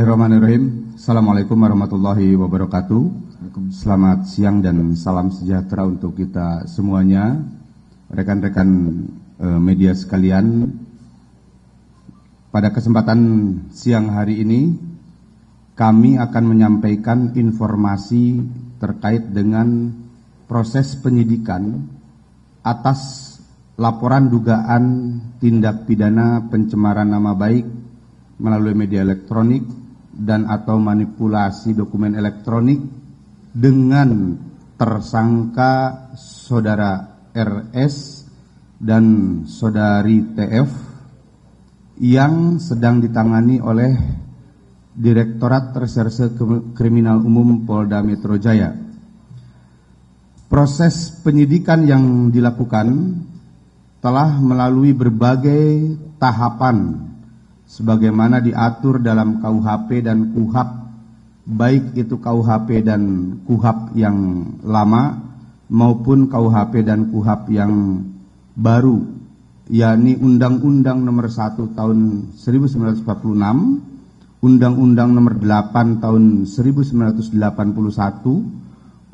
Bismillahirrahmanirrahim. Assalamualaikum warahmatullahi wabarakatuh. Selamat siang dan salam sejahtera untuk kita semuanya. Rekan-rekan media sekalian, pada kesempatan siang hari ini kami akan menyampaikan informasi terkait dengan proses penyidikan atas laporan dugaan tindak pidana pencemaran nama baik melalui media elektronik dan atau manipulasi dokumen elektronik dengan tersangka saudara RS dan saudari TF yang sedang ditangani oleh Direktorat Reserse Kriminal Umum Polda Metro Jaya. Proses penyidikan yang dilakukan telah melalui berbagai tahapan sebagaimana diatur dalam KUHP dan KUHAP, baik itu KUHP dan KUHAP yang lama maupun KUHP dan KUHAP yang baru, yakni Undang-Undang Nomor 1 Tahun 1946, Undang-Undang Nomor 8 Tahun 1981,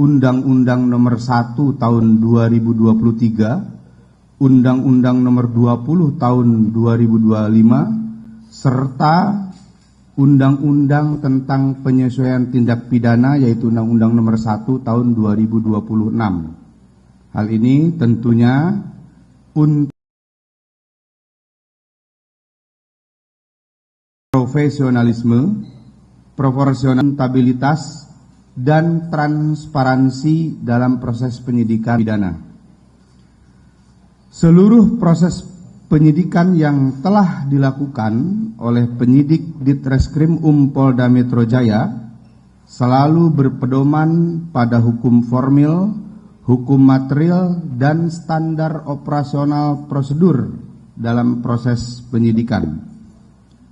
Undang-Undang Nomor 1 Tahun 2023, Undang-Undang Nomor 20 Tahun 2025, serta Undang-Undang tentang penyesuaian tindak pidana yaitu Undang-Undang Nomor 1 Tahun 2026. Hal ini tentunya untuk profesionalisme, proporsionalitas, dan transparansi dalam proses penyidikan pidana. Seluruh proses penyidikan yang telah dilakukan oleh penyidik Ditreskrim Polda Metro Jaya selalu berpedoman pada hukum formil, hukum material, dan standar operasional prosedur dalam proses penyidikan.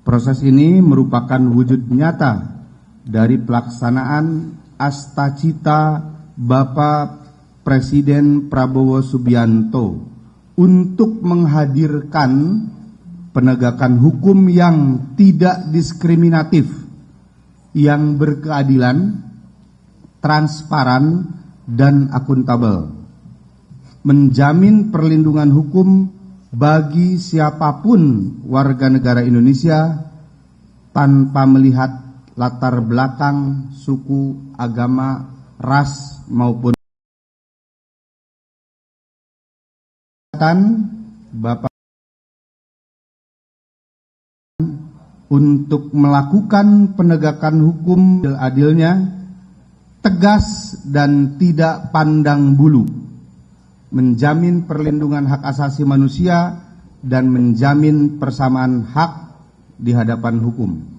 Proses ini merupakan wujud nyata dari pelaksanaan Astacita Bapak Presiden Prabowo Subianto untuk menghadirkan penegakan hukum yang tidak diskriminatif, yang berkeadilan, transparan, dan akuntabel, menjamin perlindungan hukum bagi siapapun warga negara Indonesia tanpa melihat latar belakang, suku, agama, ras, maupun Bapak untuk melakukan penegakan hukum adilnya, tegas dan tidak pandang bulu, menjamin perlindungan hak asasi manusia dan menjamin persamaan hak di hadapan hukum.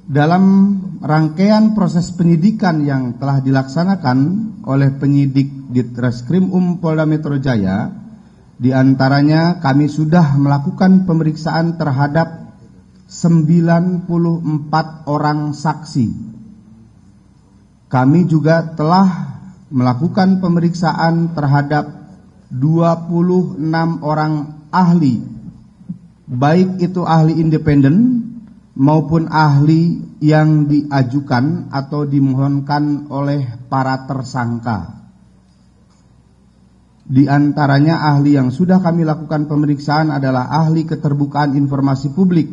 Dalam rangkaian proses penyidikan yang telah dilaksanakan oleh penyidik Ditreskrim Polda Metro Jaya, diantaranya kami sudah melakukan pemeriksaan terhadap 94 orang saksi. Kami juga telah melakukan pemeriksaan terhadap 26 orang ahli, baik itu ahli independen maupun ahli yang diajukan atau dimohonkan oleh para tersangka. Di antaranya ahli yang sudah kami lakukan pemeriksaan adalah ahli keterbukaan informasi publik,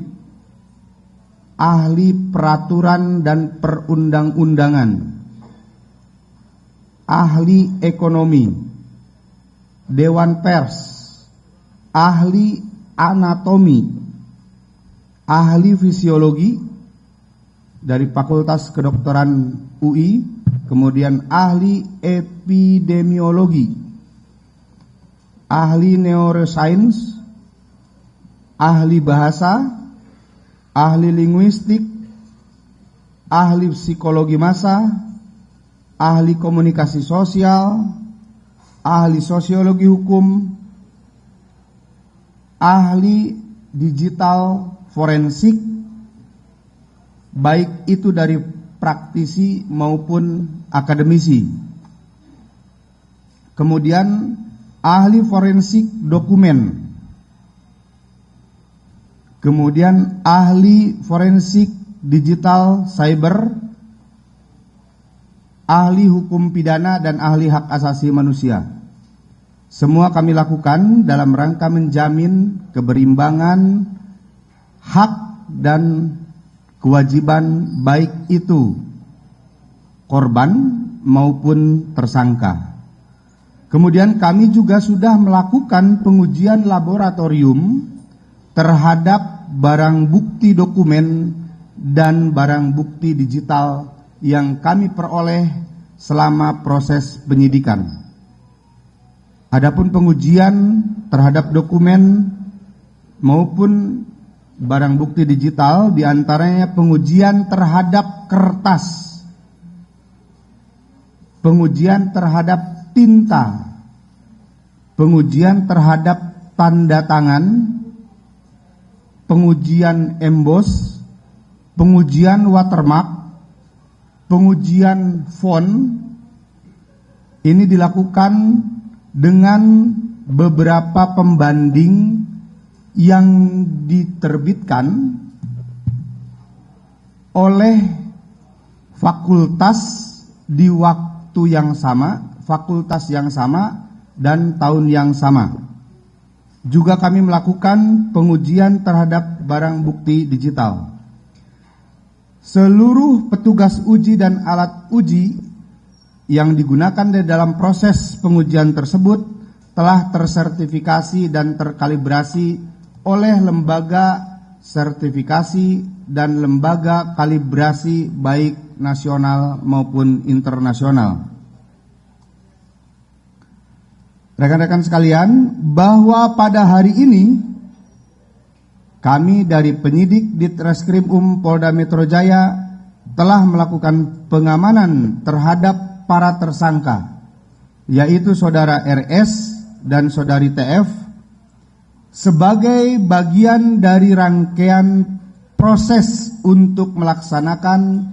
ahli peraturan dan perundang-undangan, ahli ekonomi, dewan pers, ahli anatomi, ahli fisiologi dari Fakultas Kedokteran UI, kemudian ahli epidemiologi, ahli neuroscience, ahli bahasa, ahli linguistik, ahli psikologi massa, ahli komunikasi sosial, ahli sosiologi hukum, ahli digital forensik, baik itu dari praktisi maupun akademisi. Kemudian ahli forensik dokumen, kemudian ahli forensik digital cyber, ahli hukum pidana, dan ahli hak asasi manusia. Semua kami lakukan dalam rangka menjamin keberimbangan hak dan kewajiban baik itu korban maupun tersangka. Kemudian kami juga sudah melakukan pengujian laboratorium terhadap barang bukti dokumen dan barang bukti digital yang kami peroleh selama proses penyidikan. Adapun pengujian terhadap dokumen maupun barang bukti digital, diantaranya pengujian terhadap kertas, pengujian terhadap tinta, pengujian terhadap tanda tangan, pengujian emboss, pengujian watermark, pengujian font. Ini dilakukan dengan beberapa pembanding yang diterbitkan oleh fakultas di waktu yang sama, fakultas yang sama, dan tahun yang sama. Juga kami melakukan pengujian terhadap barang bukti digital. Seluruh petugas uji dan alat uji yang digunakan di dalam proses pengujian tersebut telah tersertifikasi dan terkalibrasi oleh lembaga sertifikasi dan lembaga kalibrasi baik nasional maupun internasional. Rekan-rekan sekalian, bahwa pada hari ini kami dari penyidik Ditreskrimum Polda Metro Jaya telah melakukan pengamanan terhadap para tersangka, yaitu saudara RS dan saudari TF, sebagai bagian dari rangkaian proses untuk melaksanakan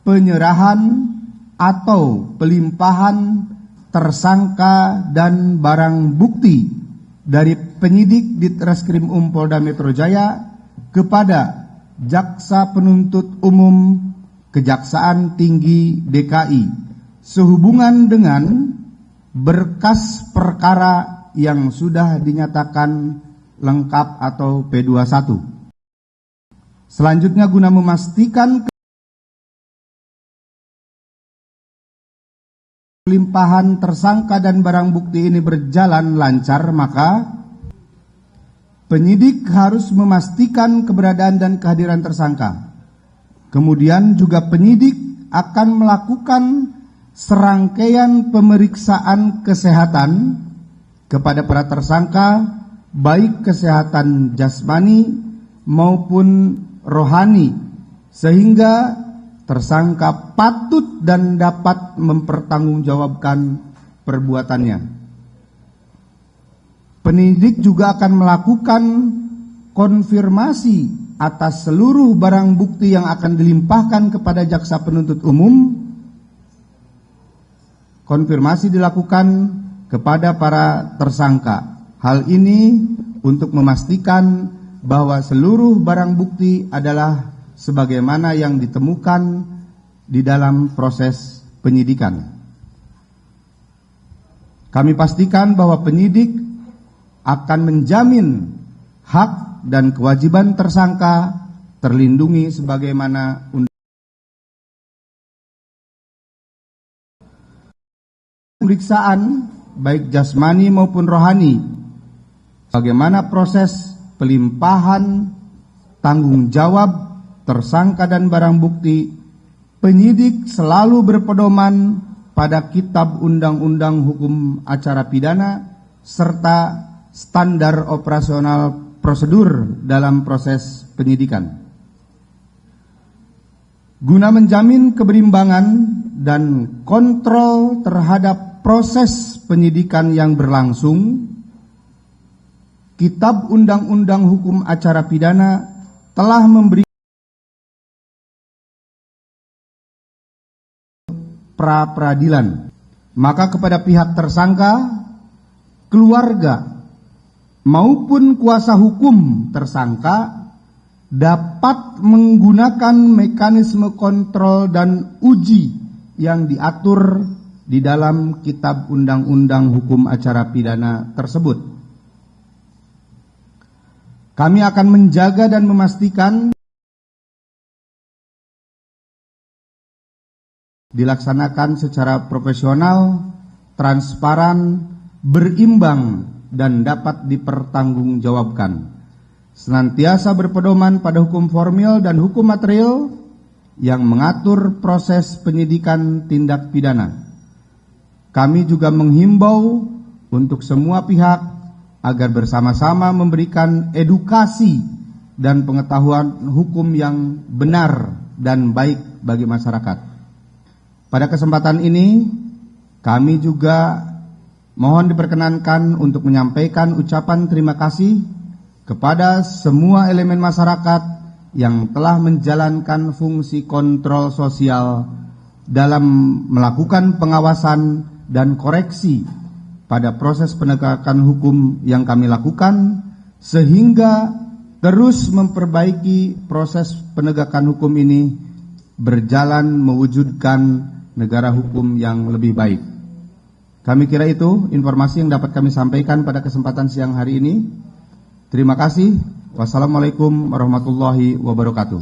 penyerahan atau pelimpahan tersangka dan barang bukti dari penyidik Ditreskrimum Polda Metro Jaya kepada Jaksa Penuntut Umum Kejaksaan Tinggi DKI sehubungan dengan berkas perkara yang sudah dinyatakan lengkap atau P21. Selanjutnya, guna memastikan pelimpahan tersangka dan barang bukti ini berjalan lancar, maka penyidik harus memastikan keberadaan dan kehadiran tersangka. Kemudian juga penyidik akan melakukan serangkaian pemeriksaan kesehatan kepada para tersangka, baik kesehatan jasmani maupun rohani, sehingga tersangka patut dan dapat mempertanggungjawabkan perbuatannya. Penyidik juga akan melakukan konfirmasi atas seluruh barang bukti yang akan dilimpahkan kepada jaksa penuntut umum. Konfirmasi dilakukan kepada para tersangka. Hal ini untuk memastikan bahwa seluruh barang bukti adalah sebagaimana yang ditemukan di dalam proses penyidikan. Kami pastikan bahwa penyidik akan menjamin hak dan kewajiban tersangka terlindungi sebagaimana pemeriksaan baik jasmani maupun rohani, bagaimana proses pelimpahan tanggung jawab tersangka dan barang bukti. Penyidik selalu berpedoman pada Kitab Undang-Undang Hukum Acara Pidana serta standar operasional prosedur dalam proses penyidikan. Guna menjamin keberimbangan dan kontrol terhadap proses penyidikan yang berlangsung, Kitab Undang-Undang Hukum Acara Pidana telah memberi pra-peradilan. Maka kepada pihak tersangka, keluarga maupun kuasa hukum tersangka dapat menggunakan mekanisme kontrol dan uji yang diatur di dalam Kitab Undang-Undang Hukum Acara Pidana tersebut. Kami akan menjaga dan memastikan dilaksanakan secara profesional, transparan, berimbang, dan dapat dipertanggungjawabkan. Senantiasa berpedoman pada hukum formil dan hukum material yang mengatur proses penyidikan tindak pidana. Kami juga menghimbau untuk semua pihak agar bersama-sama memberikan edukasi dan pengetahuan hukum yang benar dan baik bagi masyarakat. Pada kesempatan ini, kami juga mohon diperkenankan untuk menyampaikan ucapan terima kasih kepada semua elemen masyarakat yang telah menjalankan fungsi kontrol sosial dalam melakukan pengawasan dan koreksi pada proses penegakan hukum yang kami lakukan, sehingga terus memperbaiki proses penegakan hukum ini berjalan mewujudkan negara hukum yang lebih baik. Kami kira itu informasi yang dapat kami sampaikan pada kesempatan siang hari ini. Terima kasih. Wassalamualaikum warahmatullahi wabarakatuh.